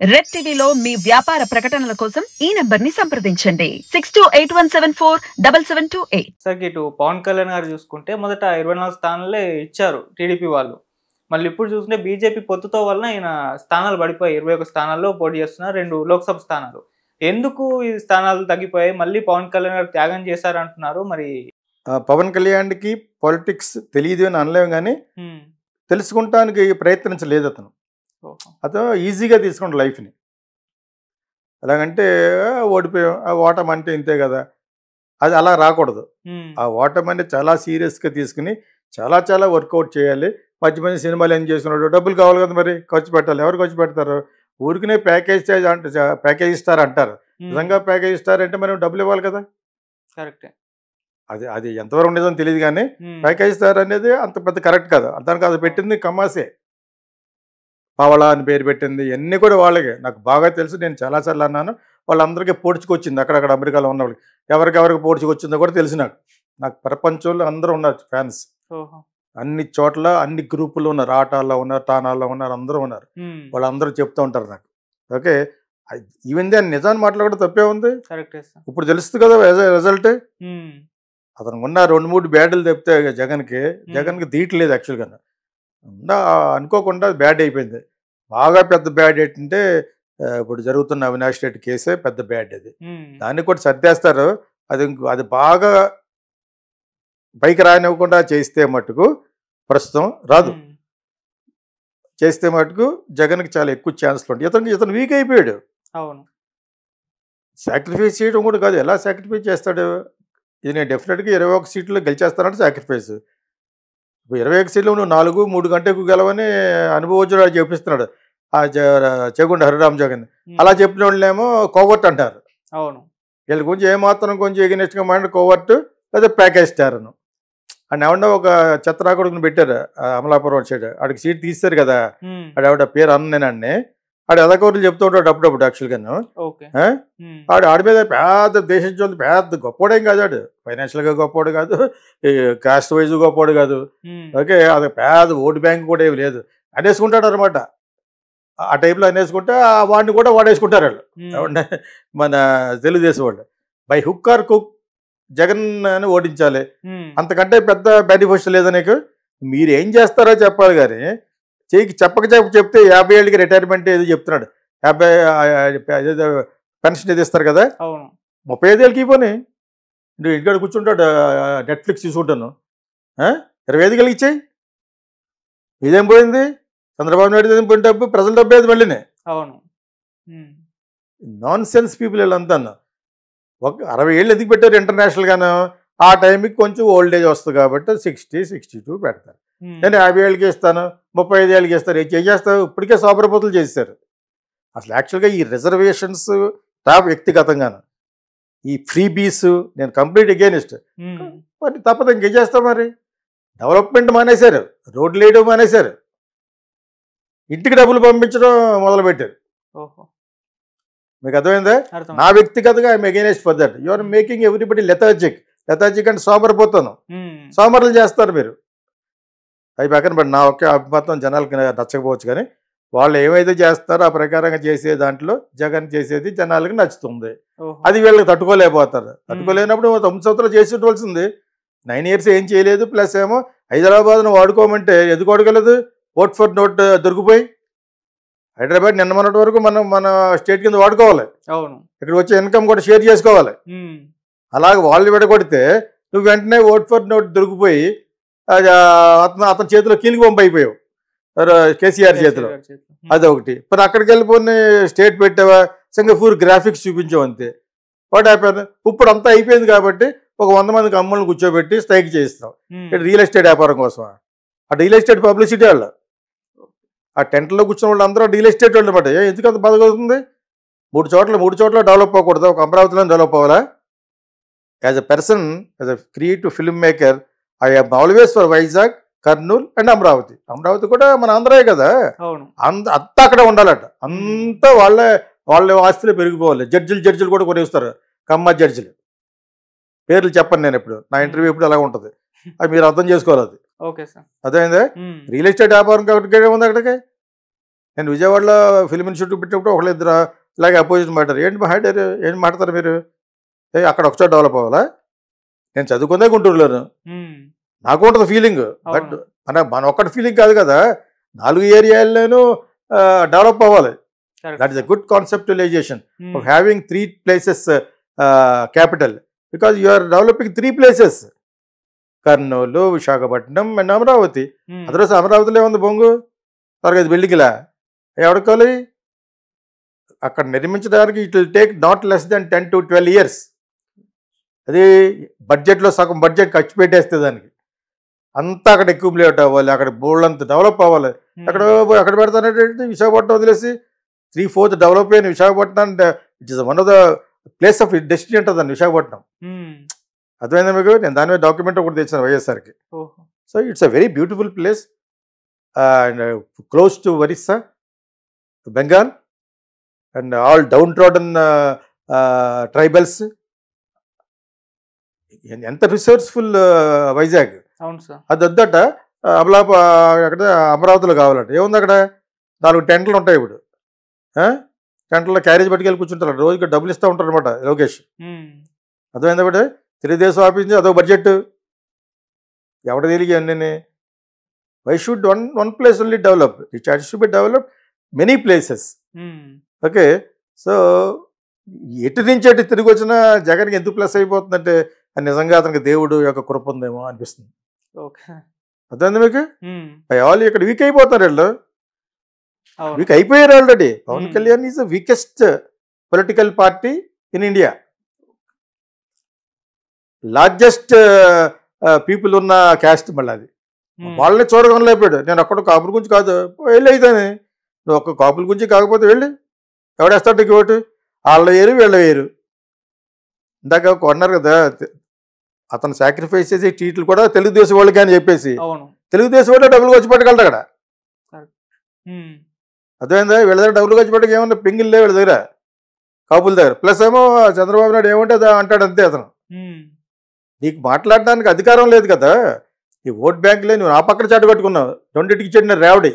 Red టీవీలో మీ వ్యాపార ప్రకటనల కోసం ఈ నంబర్ ని సంప్రదించండి 6281747728. సార్ ఇటు పవన్ కళ్యాణ్ గారు చూసుకుంటే మొదట 24 స్థానాలే ఇచ్చారు టీడీపీ వాళ్ళు. మళ్ళీ ఇప్పుడు చూసుకుంటే బీజేపీ పొత్తుతో వలన ఈయన స్థానాలు పడిపోయి 21 స్థానాల్లో పోటీ చేస్తున్నారు, 2 లోక్సభ స్థానాలు. ఎందుకు ఈ స్థానాలు తగ్గిపోయాయి? మళ్ళీ పవన్ కళ్యాణ్ గారు త్యాగం చేశారంటున్నారు. మరి పవన్ కళ్యాణ్కి పాలిటిక్స్ తెలియదు అని అనలేము, కానీ తెలుసుకుంటానికి ప్రయత్నించలేదు అతను. అతను ఈజీగా తీసుకుంటాడు లైఫ్ని. ఎలాగంటే ఓడిపోయాం, ఆ ఓటమి అంటే ఇంతే కదా, అది అలా రాకూడదు. ఆ ఓటమి అంటే చాలా సీరియస్గా తీసుకుని చాలా చాలా వర్కౌట్ చేయాలి. మధ్య మధ్య సినిమాలు ఏం చేసుకున్నాడు, డబ్బులు కావాలి కదా, మరి ఖర్చు పెట్టాలి. ఎవరు ఖర్చు పెడతారు? ఊరికనే ప్యాకేజ్ ఇస్తారు అంటారు. నిజంగా ప్యాకేజ్ ఇస్తారంటే మనం డబ్బులు ఇవ్వాలి కదా. కరెక్టే. అది అది ఎంతవరకు ఉండేదని తెలియదు, కానీ ప్యాకేజ్ ఇస్తారు అనేది అంత పెద్ద కరెక్ట్ కాదు. దానికి అది పెట్టింది కమాసే, పావలా అని పేరు పెట్టింది, ఇవన్నీ కూడా వాళ్ళకే. నాకు బాగా తెలుసు, నేను చాలాసార్లు అన్నాను. వాళ్ళందరికీ పోడ్చుకొచ్చింది, అక్కడక్కడ అమెరికాలో ఉన్న వాళ్ళకి ఎవరికెవరికి పోడ్చుకొచ్చిందో కూడా తెలిసి నాకు ప్రపంచంలో అందరూ ఉన్నారు ఫ్యాన్స్. అన్ని చోట్ల అన్ని గ్రూపులు ఉన్నారు, ఆటాల్లో ఉన్నారు, తానాల్లో ఉన్నారు, అందరూ ఉన్నారు. వాళ్ళందరూ చెప్తూ ఉంటారు నాకు. ఓకే, ఈవెన్ దాన్ని నిజాన్ని మాట్లాడడం తప్పే ఉంది. ఇప్పుడు తెలుస్తుంది కదా రిజల్ట్. అతనికి ఉన్న 2-3 బ్యాడ్లు తెప్పితే జగన్కి తీయట్లేదు. యాక్చువల్గా అనుకోకుండా బ్యాడ్ అయిపోయింది. బాగా పెద్ద బ్యాడ్ ఏంటంటే ఇప్పుడు జరుగుతున్న అవినాష్ రెడ్డి కేసే పెద్ద బ్యాడ్. అది దాన్ని కూడా సర్దేస్తారు. అది బాగా పైకి రానివ్వకుండా చేస్తే మటుకు ప్రస్తుతం రాదు. చేస్తే మటుకు జగన్కి చాలా ఎక్కువ ఛాన్స్లు ఉంటాయి. ఇతను వీక్ అయిపోయాడు. అవును, సాక్రిఫైస్ చేయడం కూడా కాదు. ఎలా సాక్రిఫైస్ చేస్తాడు? ఇది నేను డెఫినెట్గా 21 సీట్లు గెలిచేస్తానంటే సాక్రిఫైస్. 21 సీట్లు నువ్వు 4-3 గంటకు గెలవని అనుభవజ్ఞుడు చెప్పిస్తున్నాడు ఆ చెగుండ హరిరామ్ జగన్. అలా చెప్పిన వాళ్ళేమో కోవర్ట్ అంటారు. అవును, వీళ్ళ గురించి ఏమాత్రం కొంచెం ఎగినెస్ట్గా మైండ్ కోవర్ట్ లేదా ప్యాకేజ్ స్టార్ను అని ఏమన్నా ఒక చెత్తరాకుడిని పెట్టారు అమలాపురం సైడ్. ఆడికి సీట్ తీస్తారు కదా, ఆవిడ పేరు అన్నేనండి. ఆడు ఎదకూరులు చెప్తూ ఉంటాడు అప్పుడప్పుడు. యాక్చువల్గాను ఆడి మీద పెద్ద దేశం చోళ్ళు పెద్ద గొప్పోడేం కాదు. ఆడు ఫైనాన్షియల్గా గొప్పోడు కాదు, కాస్ట్ వైజ్ గొప్పోడు కాదు. ఓకే, అది పెద్ద ఓటు బ్యాంక్ కూడా ఏమి లేదు. అనేసుకుంటాడు అనమాట. ఆ టైప్లో అనేసుకుంటే వాడిని కూడా వాడేసుకుంటారు వాళ్ళు, మన తెలుగుదేశం వాళ్ళు. By hook are cook Jagan అని ఓడించాలి. అంతకంటే పెద్ద బెనిఫిట్ లేదా నీకు? మీరు ఏం చేస్తారో చెప్పాలి, కానీ చెప్తే 50 ఏళ్ళకి రిటైర్మెంట్ ఏదో చెప్తున్నాడు. 50 పెన్షన్ ఏది ఇస్తారు కదా, 35 ఏళ్ళకి ఇవ్వని నువ్వు ఇంటికాడ కూర్చుంటాడు నెట్ఫ్లిక్స్ చూసుకుంటాను. 25 ఏళ్ళకి ఇచ్చేయి. ఇదేం పోయింది? చంద్రబాబు నాయుడు ఏం పోయిన డబ్బు, ప్రజల డబ్బు ఏది మళ్ళీనే. అవును, నాన్ సెన్స్ పీపుల్ వీళ్ళంతా. ఒక 60 ఏళ్ళు ఎందుకు పెట్టారు ఇంటర్నేషనల్గాను? ఆ టైంకి కొంచెం ఓల్డ్ ఏజ్ వస్తుంది కాబట్టి 60-62 పెడతారు. నేను 50 ఏళ్ళకి ఇస్తాను, 35 ఏళ్ళకి ఇస్తారు. ఏం చేస్తావు? ఇప్పటికే సోపరపోతులు చేశారు. అసలు యాక్చువల్గా ఈ రిజర్వేషన్స్ వ్యక్తిగతంగాను ఈ ఫ్రీబీస్ నేను కంప్లీట్ అగైనిస్ట్. మరి తప్పదు, ఇంకేం చేస్తాం? మరి డెవలప్మెంట్ మానేశారు, రోడ్లు వేయడం మానేశారు, ఇంటికి డబ్బులు పంపించడం మొదలుపెట్టారు. మీకు అర్థమైందా? నా వ్యక్తిగతంగా I'm against for that. You are making everybody lethargic అంటే సోమరిపోతాను. సోమరులు చేస్తారు మీరు. అవి పక్కన పడి నా ఒక్క అభిమతం జనాలకి నచ్చకపోవచ్చు, కానీ వాళ్ళు ఏమైతే చేస్తారో ఆ ప్రకారంగా చేసే దాంట్లో జగన్ చేసేది జనాలకి నచ్చుతుంది. అది వీళ్ళకి తట్టుకోలేకపోతారు. తట్టుకోలేనప్పుడు 9 సంవత్సరాలు చేసి ఉండవలసింది. 9 ఇయర్స్ ఏం చేయలేదు. ప్లస్ ఏమో హైదరాబాద్ను వాడుకోమంటే ఎందుకు వాడుకోలేదు? ఓట్ ఫర్ నోట్ దొరికిపోయి హైదరాబాద్ నిన్న మొన్నటి వరకు మన స్టేట్ కింద వాడుకోవాలి. అవును, ఇక్కడ వచ్చే ఇన్కమ్ కూడా షేర్ చేసుకోవాలి. అలాగే వాళ్ళు విడగొడితే నువ్వు వెంటనే ఓట్ ఫర్ నోట్ దొరికిపోయి అతని చేతిలో కీలుగు పంపు అయిపోయావు, కేసీఆర్ చేతిలో. అదొకటి. మరి అక్కడికి వెళ్ళిపోయి స్టేట్ పెట్టావా, సింగపూర్ గ్రాఫిక్స్ చూపించావు, అంతే. What happen? ఇప్పుడు అంతా అయిపోయింది కాబట్టి ఒక 100 మందికి అమ్మల్ని కూర్చోబెట్టి స్ట్రైక్ చేయిస్తాం. ఇక్కడ రియల్ ఎస్టేట్ వ్యాపారం కోసం. ఆ రియల్ ఎస్టేట్ పబ్లిసిటీ వాళ్ళు, ఆ టెంట్లో కూర్చున్న వాళ్ళు అందరూ రియల్ ఎస్టేట్ వాళ్ళు అనమాట. ఎందుకు అంత బాధ అవుతుంది? 3 చోట్ల డెవలప్ అవ్వకూడదు, ఒక అమరావతిలో డెవలప్ అవ్వాలా? As a person, as a creative film maker, I am always for Vizag, Kurnool and Amaravati. Amaravati కూడా మన ఆంధ్రాయే కదా. అంతా అక్కడ ఉండాలట. అంతా వాళ్ళ ఆస్తులే పెరిగిపోవాలి. జడ్జిలు కూడా కొనేస్తారు, కమ్మ జడ్జిలు. పేర్లు చెప్పను నేను ఇప్పుడు, నా ఇంటర్వ్యూ ఇప్పుడు అలా ఉంటుంది. అది మీరు అర్థం చేసుకోవాలి. అది అర్థమైందా? రియల్ ఎస్టేట్ వ్యాపారం కాబట్టి ఉంది అక్కడికి. నేను విజయవాడలో ఫిల్మ్ ఇన్స్టిట్యూట్ పెట్టినప్పుడు ఒకళ్ళిద్దరు ఇలాగే అపోజిషన్ మాట్లాడారు. ఏంటి మాట్లాడారు, ఏంటి మాట్లాడతారు మీరు, అక్కడ ఒకచోట డెవలప్ అవ్వాలా? నేను చదువుకుందే గుంటూరులోను, నాకు ఉంటుంది ఫీలింగ్. బట్ మన ఒక్కటి ఫీలింగ్ కాదు కదా, 4 ఏరియాల్లోనూ డెవలప్ అవ్వాలి. That is a good conceptualization of having 3 places capital, because you are developing 3 places. Kurnool, Visakhapatnam and Amaravati. Others అమరావతిలో ఏముంది బొంగు, త్వరగా బిల్డింగ్లా ఎవరికి కావాలి? అక్కడ నిర్మించడానికి it will take not less than 10 to 12 years. అది బడ్జెట్లో సగం బడ్జెట్ ఖర్చు పెట్టేస్తే దానికి అంతా అక్కడ అక్యుములేట్ అవ్వాలి, అక్కడ బోల్డ్ అంత డెవలప్ అవ్వాలి. అక్కడ పెడతానంటే విశాఖపట్నం వదిలేసి 3/4 డెవలప్ అయిన Visakhapatnam, it is one of the place of destiny అంటుందండి విశాఖపట్నం. అర్థమైందా మీకు? నేను దాని మీద డాక్యుమెంట్ ఒకటి తెచ్చాను వైఎస్ఆర్కి. So it's a very beautiful place and close to Orissa, Bengal and all downtrodden tribals. ఎంత రిసోర్స్ఫుల్ వైజాగ్. అది వద్దట అక్కడ అమరావతిలో కావాలంట. ఏముంది అక్కడ 4 టెంట్లు ఉంటాయి. ఇప్పుడు టెంట్లో క్యారేజ్ పట్టుకెళ్ళి కూర్చుంటారు, రోజుకి డబ్బులు ఇస్తూ ఉంటారు అనమాట లోకేష్. అర్థమైంది? బట్ తెలుగుదేశం ఆపించి అదొక బడ్జెట్ ఎవడ తెలియ అన్నీ. Why should one place only develop? It should be develop many places. Okay, so ఎటు నుంచి అటు తిరిగి వచ్చిన జగన్కి ఎందుకు ప్లస్ అయిపోతుందంటే నిజంగా అతనికి దేవుడు యొక్క కృప ఉందేమో అనిపిస్తుంది. అర్థమైంది మీకు? వాళ్ళు ఇక్కడ వీక్ అయిపోతారు, వీళ్ళు వీక్ అయిపోయారు already. Pawan Kalyan is the weakest political party in India. Largest people ఉన్న క్యాస్ట్ మళ్ళీ అది. వాళ్ళని చూడగలైపోయాడు. నేను ఒక్కడు కాపుల గురించి కాదు, వెళ్ళి అయితేనే నువ్వు ఒక్క కాపుల గురించి కాకపోతే వెళ్ళి ఎవడేస్తాడు నీకు ఓటు? వాళ్ళ వేరు వీళ్ళ వేరు. ఇందాక కొన్నారు కదా, అతను సాక్రిఫైస్ చేసే సీట్లు కూడా తెలుగుదేశం వాళ్ళకి అని చెప్పేసి తెలుగుదేశం వాళ్ళు డబ్బులు వచ్చి పట్టుకెళ్తా అక్కడ. అర్థమైందా? వీళ్ళ దగ్గర డబ్బులు వచ్చి పట్టుకు ఏమన్నా పింగిల్ లేవు వీళ్ళ దగ్గర, కాపుల దగ్గర. ప్లస్ ఏమో చంద్రబాబు నాయుడు ఏమంటే అదే అంటాడు అంతే. అతను నీకు మాట్లాడడానికి అధికారం లేదు కదా. ఈ ఓట్ బ్యాంకులే నువ్వు నా పక్కన చాటు కట్టుకున్నావు. 20కి చెడిన రేవడి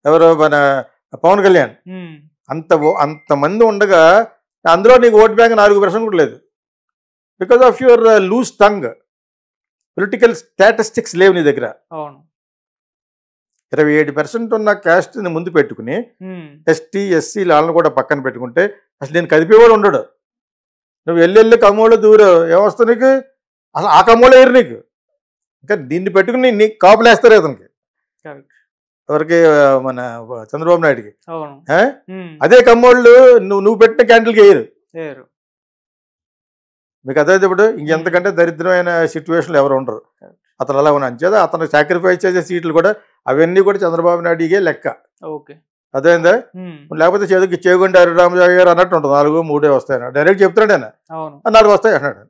ఎవరు, మన పవన్ కళ్యాణ్. అంతమంది ఉండగా అందులో నీకు ఓట్ బ్యాంక్ 4% కూడా లేదు. Because of your loose tongue. Political statistics లేవు నీ దగ్గర. 27% ఉన్న క్యాస్ట్ని ముందు పెట్టుకుని ఎస్టీ ఎస్సీ వాళ్ళని కూడా పక్కన పెట్టుకుంటే అసలు నేను కదిపేవాడు ఉండడు. నువ్వు వెళ్ళి కమ్మోళ్ళు దూరం ఏమొస్తావు నీకు? అసలు ఆ కమ్మోళ్ళు వేరు నీకు. ఇంకా దీన్ని పెట్టుకుని నీకు కాపులేస్తారు అతనికి. ఎవరికి? మన చంద్రబాబు నాయుడికి. అదే కమ్మోళ్ళు నువ్వు పెట్టిన క్యాండిల్కి వేయరు. మీకు అదే ఇప్పుడు ఇంకెంతకంటే దరిద్రమైన సిచ్యువేషన్లు ఎవరు ఉండరు. అతను అలా ఉన్న అంచేదా అతను సాక్రిఫైస్ చేసే సీట్లు కూడా అవన్నీ కూడా చంద్రబాబు నాయుడికే లెక్క. అదేందా? లేకపోతే చేగుండి హరిరామజావి గారు అన్నట్టు ఉంటుంది, 4, 3 వస్తాయి అన్నాడు. డైరెక్ట్ చెప్తున్నాడు ఆయన, 4 వస్తాయి అన్నాడు.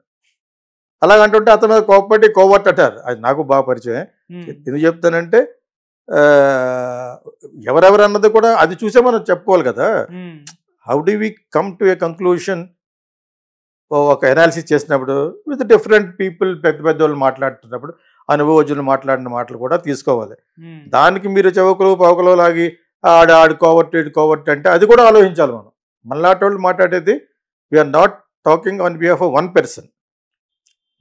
అలాగంటుంటే అతను మీద కోపట్టి కోవర్ట్ అంటారు. అది నాకు బాగా పరిచయం. ఎందుకు చెప్తానంటే ఎవరెవరు అన్నది కూడా అది చూసే మనం చెప్పుకోవాలి కదా. How do we come to a conclusion? ఒక ఎనాలిసిస్ చేసినప్పుడు విత్ డిఫరెంట్ పీపుల్, పెద్ద పెద్ద వాళ్ళు మాట్లాడుతున్నప్పుడు అనుభవజ్ఞులు మాట్లాడిన మాటలు కూడా తీసుకోవాలి. దానికి మీరు చౌకలు పౌకలు లాగి ఆడు కోవర్ట్ అంటే అది కూడా ఆలోచించాలి మనం. మళ్ళాటి వాళ్ళు మాట్లాడేది we're not talking on behalf of one person.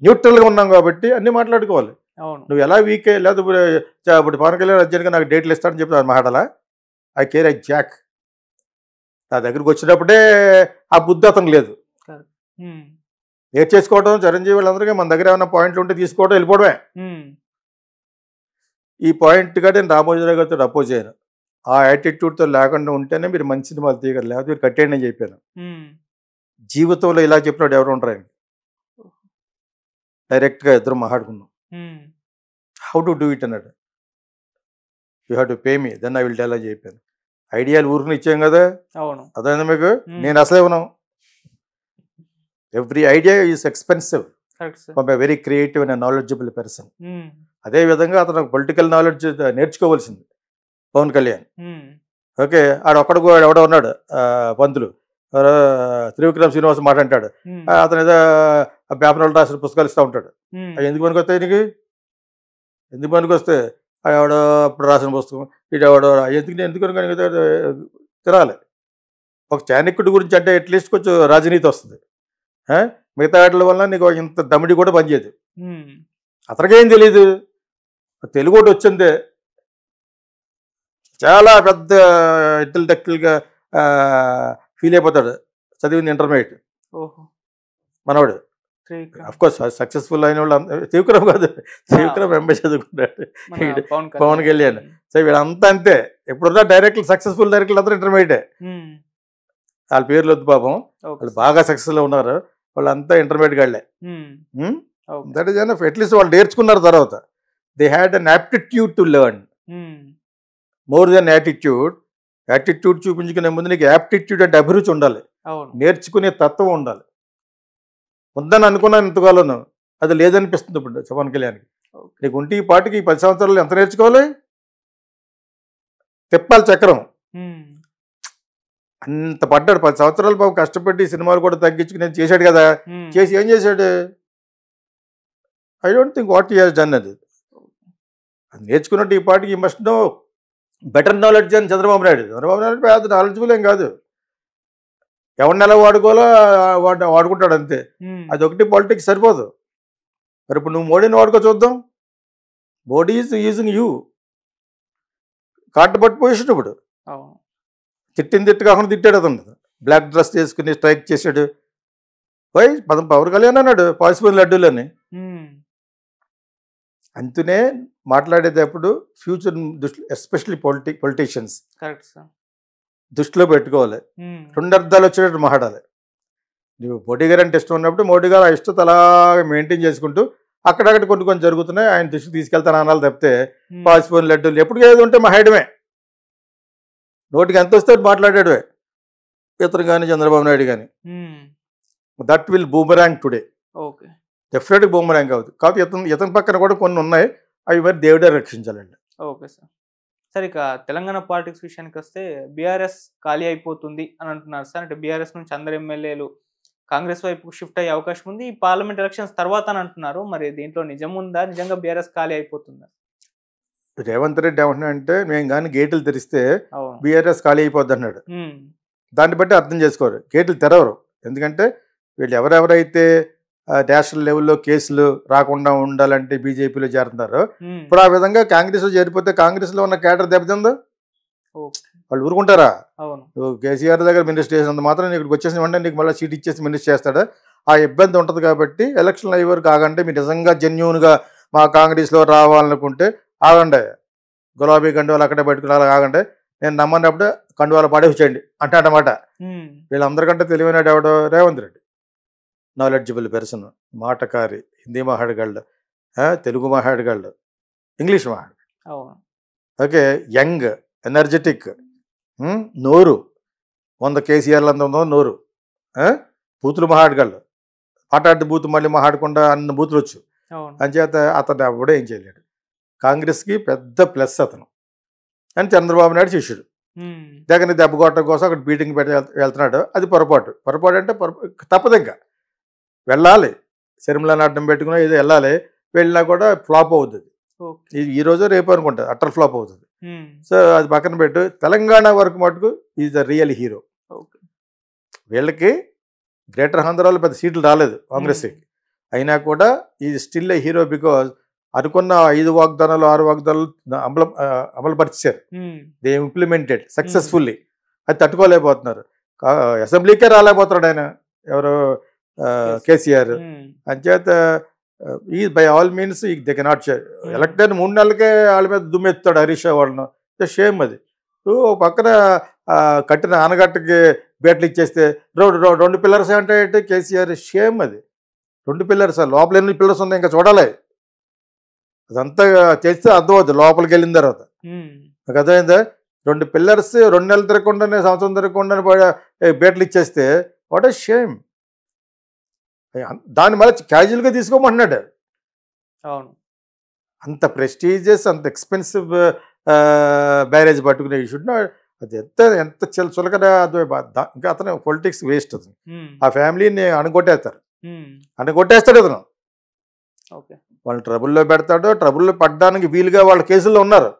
న్యూట్రల్గా ఉన్నాం కాబట్టి అన్నీ మాట్లాడుకోవాలి. నువ్వు ఎలా వీకే లేదు. ఇప్పుడు పవన్ కళ్యాణ్ అర్జెంట్గా నాకు డేట్లు ఇస్తాడని చెప్పి మాట్లాడాలా? I care I Jack. నా దగ్గరికి వచ్చినప్పుడే ఆ బుద్ధి అతను లేదు. చేసుకోవడం చిరంజీవి వాళ్ళందరికీ మన దగ్గర ఏమైనా పాయింట్లు ఉంటే తీసుకోవడం, వెళ్ళిపోవడమే. ఈ పాయింట్గా నేను రామోజీరావు గారితో అపోజ్ చేయను. ఆ యాటిట్యూడ్తో లేకుండా ఉంటేనే మీరు మంచి సినిమాలు తీయగలరు, లేకపోతే మీరు కట్టేయండి అని చెప్పాను. జీవితంలో ఇలా చెప్పినాడు ఎవరు ఉంటారు? ఆయన డైరెక్ట్గా ఇద్దరు మాట్లాడుకున్నాం. హౌ టు డూ ఇట్ అన్నాడు. You have to pay me, then I will tell అని చెప్పాను. ఐడియాలు ఊరికి ఇచ్చాం కదా. అదైందా మీకు? నేను అసలే ఉన్నాం. Every idea is expensive from a very creative and knowledgeable person. అదేవిధంగా అతను పొలిటికల్ నాలెడ్జ్ నేర్చుకోవాల్సింది పవన్ కళ్యాణ్. ఓకే, ఆడొక్కడు ఎవడో ఉన్నాడు పంతులు, త్రివిక్రమ్ శ్రీనివాస్ మాట అంటాడు. అతను ఏదో పేపర్లు రాసిన పుస్తకాలు ఇస్తూ ఉంటాడు. అవి ఎందుకు పనికి వస్తాయి నీకు? ఎందుకు పనికి వస్తే ఎవడో అప్పుడు రాసిన పుస్తకం ఇటు ఎందుకు తినాలి. ఒక చాణక్యుడి గురించి అంటే అట్లీస్ట్ కొంచెం రాజనీతి వస్తుంది. మిగతా వాటి వల్ల నీకు ఇంత దమిడి కూడా పనిచేయదు. అతనికేం తెలీదు, తెలుగు ఒకటి వచ్చిందే చాలా పెద్ద ఇంటెలెక్చువల్గా ఫీల్ అయిపోతాడు చదివింది ఇంటర్మీడియట్ మనవాడు. అఫ్కోర్స్ సక్సెస్ఫుల్ అయిన వాళ్ళు త్రివిక్రమ్ కాదు, త్రివిక్రమ్ ఎంబై చదువుకున్నాడు, పవన్ కళ్యాణ్. సో వీళ్ళంతా అంతే, ఎప్పుడున్నా డైరెక్ట్లు సక్సెస్ఫుల్ డైరెక్ట్లు అందరూ ఇంటర్మీడియటే. వాళ్ళ పేర్లు వద్దు పాపం, వాళ్ళు బాగా సక్సెస్ఫుల్ ఉన్నారు, వాళ్ళంతా ఇంటర్మీడియట్ గాళ్ళే. That is enough. అట్లీస్ట్ వాళ్ళు నేర్చుకున్నారు. తర్వాత they had an aptitude to learn more than attitude. Attitude చూపించుకునే ముందు నీకు యాప్టిట్యూడ్ అంటే అభిరుచి ఉండాలి, నేర్చుకునే తత్వం ఉండాలి. ఉందని అనుకున్నాను ఇంతకాలను, అది లేదనిపిస్తుంది ఇప్పుడు పవన్ కళ్యాణ్కి. నీకు ఉంటే ఈ పాటికి 10 సంవత్సరాలు ఎంత నేర్చుకోవాలి, తిప్పాలి చక్రం. అంత పడ్డాడు 10 సంవత్సరాలు బాబు కష్టపడి సినిమాలు కూడా తగ్గించుకుని చేశాడు కదా. చేసి ఏం చేశాడు? I don't think what he has done. అది నేర్చుకున్నట్టు ఈ పాటికి ఈ మస్ట్ నో బెటర్ నాలెడ్జ్ అని చంద్రబాబు నాయుడు. చంద్రబాబు నాయుడు పెద్ద నాలెడ్జిబుల్ ఏం కాదు, ఎవరిని ఎలా వాడుకోవాలో వాడుకుంటాడు అంతే. అది ఒకటి పాలిటిక్స్ సరిపోదు. మరి ఇప్పుడు నువ్వు మోడీని వాడుకో చూద్దాం. Modi is using you. Card పట్టు పొజిషన్ ఇప్పుడు. తిట్టు కాకుండా తిట్టాడు అతను. బ్లాక్ డ్రెస్ చేసుకుని స్ట్రైక్ చేశాడు. పవన్ కళ్యాణ్ అన్నాడు పాసిబుల్ లడ్డూలని. అంతనే మాట్లాడేటప్పుడు ఫ్యూచర్ దృష్టిలో ఎస్పెషల్లీ పొలిటీషియన్స్ దృష్టిలో పెట్టుకోవాలి. 2 అర్థాలు వచ్చేటట్టు మాట్లాడాలి. నువ్వు మోడీ గారు అంటే ఇష్టం ఉన్నప్పుడు మోడీ గారు ఆ ఇష్టత అలాగే మెయింటైన్ చేసుకుంటూ అక్కడక్కడ కొన్ని జరుగుతున్నాయి, ఆయన దృష్టికి తీసుకెళ్తాను అనాలి తప్పితే పాసిపోయిన లడ్డూలు ఎప్పుడు ఏది ఉంటే మాట్లాడమే. నోటికి ఎంత వస్తే మాట్లాడాడు ఇతను కానీ చంద్రబాబు నాయుడు కానీ. That will boomerang today. డెఫినెట్గా బూమరాంగ్ అవుతుంది. కాబట్టి ఇతని పక్కన కూడా కొన్ని ఉన్నాయి, అవి మరి దేవుడే రక్షించాలండి. Okay sir. సార్ ఇక తెలంగాణ పాలిటిక్స్ విషయానికి వస్తే బీఆర్ఎస్ ఖాళీ అయిపోతుంది అని అంటున్నారు సార్. అంటే బీఆర్ఎస్ నుంచి అందరు ఎమ్మెల్యేలు కాంగ్రెస్ వైపు షిఫ్ట్ అయ్యే అవకాశం ఉంది ఈ పార్లమెంట్ ఎలక్షన్స్ తర్వాత అని అంటున్నారు. మరి దీంట్లో నిజం ఉందా? నిజంగా బీఆర్ఎస్ ఖాళీ అయిపోతుందా? రేవంత్ రెడ్డి ఏమంటున్నాడంటే మేము కానీ గేట్లు తెరిస్తే బీఆర్ఎస్ ఖాళీ అయిపోద్ది అన్నాడు. దాన్ని బట్టి అర్థం చేసుకోరు, గేట్లు తెరవరు. ఎందుకంటే వీళ్ళు ఎవరెవరైతే నేషనల్ లెవెల్లో కేసులు రాకుండా ఉండాలంటే బీజేపీలో చేరుతున్నారు. ఇప్పుడు ఆ విధంగా కాంగ్రెస్లో చేరిపోతే కాంగ్రెస్లో ఉన్న కేడర్ దెబ్బతిందో వాళ్ళు ఊరుకుంటారా? కేసీఆర్ దగ్గర మినిస్టర్ చేసినంత మాత్రం ఇక్కడికి వచ్చేసిన వెంటనే నీకు మళ్ళీ సీట్ ఇచ్చేసి మినిస్టర్ చేస్తాడా? ఆ ఇబ్బంది ఉంటుంది. కాబట్టి ఎలక్షన్లు అయ్యే వరకు ఆగంటే మీరు నిజంగా జెన్యూన్గా మా కాంగ్రెస్లో రావాలనుకుంటే ఆగండి, గులాబీ కండువాలు అక్కడే పెట్టుకుని ఆగండి, నేను నమ్మనప్పుడు కండువాలు పడేసేయండి అంటాడనమాట. వీళ్ళందరికంటే తెలివైన ఎవడో రేవంత్ రెడ్డి. నాలెడ్జిబుల్ పర్సన్, మాటకారి, హిందీ మాట్లాడగలడు, తెలుగు మాట్లాడగలడు, ఇంగ్లీష్ మాట్లాడగలడు. ఓకే, యంగ్, ఎనర్జెటిక్, నోరు 100 కేసీఆర్లు అంత ఉందో నోరు, బూతులు మాట్లాడగలడు. మాట్లాడితే బూతు మళ్ళీ మాట్లాడకుండా అన్న బూతులు వచ్చు. అంచేత అతను ఎవడో ఏం చేయలేడు. కాంగ్రెస్కి పెద్ద ప్లస్ అతను అని చంద్రబాబు నాయుడు శిష్యుడు. దగ్గర దెబ్బ కొట్టడం కోసం అక్కడ మీటింగ్ పెట్టి వెళ్తున్నాడు. అది పొరపాటు. పొరపాటు అంటే తప్పదు, ఇంకా వెళ్ళాలి. శర్మిలాని అడ్డం పెట్టుకుని ఏదో వెళ్ళాలి. వెళ్ళినా కూడా ఫ్లాప్ అవుతుంది. ఈరోజు రేపు అనుకుంటా అట్టర్ ఫ్లాప్ అవుతుంది. సో అది పక్కన పెట్టు. తెలంగాణ వరకు మటుకు ఈజ్ ద రియల్ హీరో. వీళ్ళకి గ్రేటర్ ఆంధ్రాలో పెద్ద సీట్లు రాలేదు కాంగ్రెస్కి, అయినా కూడా is still A hero. Because అనుకున్న 5 వాగ్దానాలు 6 వాగ్దానాలు అమలుపరిచారు. They implemented successfully. అది తట్టుకోలేకపోతున్నారు. అసెంబ్లీకే రాలేకపోతున్నాడు ఆయన, ఎవరు కేసీఆర్. అంచేత ఈ by all means they cannot share. Elect అయిన 3 నెలలకే వాళ్ళ మీద దుమ్మెత్తాడు హరీష్ వాళ్ళను. షేమ్ అది. ఓ పక్కన కట్టిన ఆనగట్టకి బేట్లు ఇచ్చేస్తే 2 పిల్లర్స్ అంటే కేసీఆర్ షేమ్ అది. 2 పిల్లర్స్, లోపల ఎన్ని పిల్లర్స్ ఉన్నాయి ఇంకా చూడాలి. అదంతా చేస్తే అర్థమవుతుంది లోపలికి వెళ్ళిన తర్వాత. నాకు అర్థమైందా? 2 పిల్లర్స్ 2 నెలలు తిరగకుండానే, సంవత్సరం తిరగకుండానే బేట్లు ఇచ్చేస్తే వాట్ ఏ షేమ్. దాన్ని మళ్ళీ క్యాజువల్గా తీసుకోమంటున్నాడు. అవును, అంత ప్రెస్టీజియస్, అంత ఎక్స్పెన్సివ్ బ్యారేజ్ పట్టుకునే షుడ్ అది ఎంత చులకన. ఇంకా అతను పొలిటిక్స్ వేస్ట్. అతను ఆ ఫ్యామిలీని అనగొట్టేస్తాడు అతను. వాళ్ళని ట్రబుల్లో పెడతాడు. ట్రబుల్లో పడ్డానికి వీలుగా వాళ్ళ కేసుల్లో ఉన్నారు.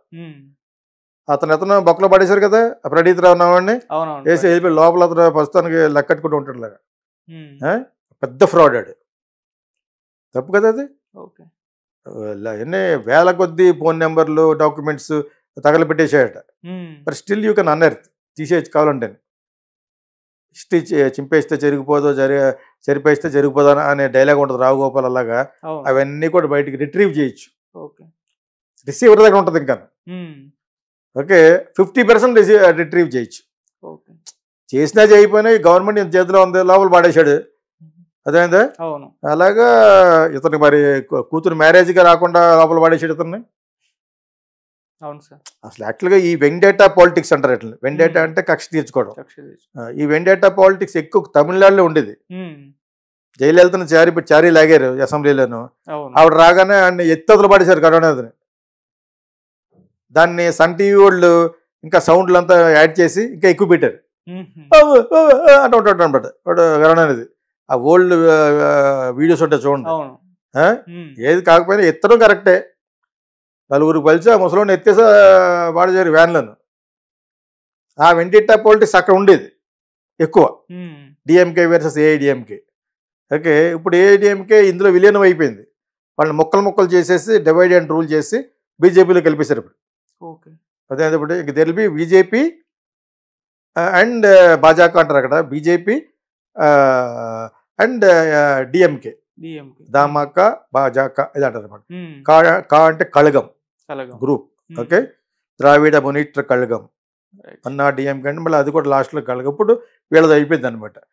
అతను బొక్కలో పడేశారు కదా ప్రణీత్ రావు నావాడిని అవునవును వేసి వెళ్ళిపోయి లోపల అతను ప్రస్తుతానికి లెక్కట్టుకుంటూ ఉంటాడు లాగా ఉమ్, పెద్ద ఫ్రాడ్ ఆడు తప్పు కదా అది ఓకే ఎన్ని వేల కొద్దీ ఫోన్ నెంబర్లు డాక్యుమెంట్స్ తగలబెట్టేసాయట ఉమ్, మరి స్టిల్ యూ కెన్ అన్ఎర్త్ తీసేయచ్చు కావాలంటే హిస్టరీ చింపేస్తే జరిగిపోదో చెరిపేస్తే జరిగిపోదా అనే డైలాగ్ ఉంటుంది రావుగోపాల్ అలాగా అవును అవన్నీ కూడా బయటికి రిట్రీవ్ చేయొచ్చు ఓకే రిసీవర్ దగ్గర ఉంటుంది ఇంకా ఉమ్, ఓకే 50% రిట్రీవ్ చేయొచ్చు ఓకే చేసినా చేయకపోయినా ఈ గవర్నమెంట్ ఇంత చేతిలో ఉంది లోపల పాడేశాడు అదేందా అవును అలాగా ఇతను మరి కూతురు మ్యారేజ్గా రాకుండా లోపల పాడేసాడు ఇతన్ని అవును సార్ అసలు యాక్చువల్గా ఈ వెండేటా పాలిటిక్స్ అంటారు అట్లా వెండేటా అంటే కక్ష తీర్చుకోవడం కక్ష తీర్చు. ఈ వెండేటా పాలిటిక్స్ ఎక్కువ తమిళనాడులో ఉండేది ఉమ్, జయలలితను చారీ లాగారు అసెంబ్లీలోను అవును ఆవిడ రాగానే ఆయన ఎత్తదులు పడేశారు కరోనాదని దాన్ని సన్ టీవీ వాళ్ళు ఇంకా సౌండ్లు అంతా యాడ్ చేసి ఇంకా ఎక్కువ పెట్టారు ఉమ్, అంటూ ఉంటాడు అనమాట వాడు కరోనాది ఆ ఓల్డ్ వీడియోస్ ఉంటాయి చూడండి అవును ఆ? ఉమ్, ఏది కాకపోయినా ఎత్తడం కరెక్టే నలుగురికి కలిసి ఆ ముసలోని ఎత్తేసా వాడేశారు వ్యాన్లను ఆ వెంటిటా పాలిటిక్స్ అక్కడ ఉండేది ఎక్కువ ఉమ్, డిఎంకే వర్సెస్ ఏఐడిఎంకే ఓకే ఇప్పుడు ఏఐడిఎంకే ఇందులో విలీనం అయిపోయింది వాళ్ళని ముక్కలు చేసేసి డివైడ్ అండ్ రూల్ చేసి బీజేపీలో కలిపేశారు ఇప్పుడు ఓకే అదే ఇప్పుడు ఇంక తెలిపి బీజేపీ అండ్ భాజపా అంటారు అక్కడ బీజేపీ అండ్ డిఎంకే డిఎంకే దామాక భాజపా ఇది అంటారు అనమాట ఉమ్, కా అంటే Kazhagam Kazhagam group um, okay Dravida Munnetra Kazhagam right. Anna DMK అంటే మళ్ళీ అది కూడా లాస్ట్లో కళగం ఇప్పుడు వీళ్ళది అయిపోయింది అనమాట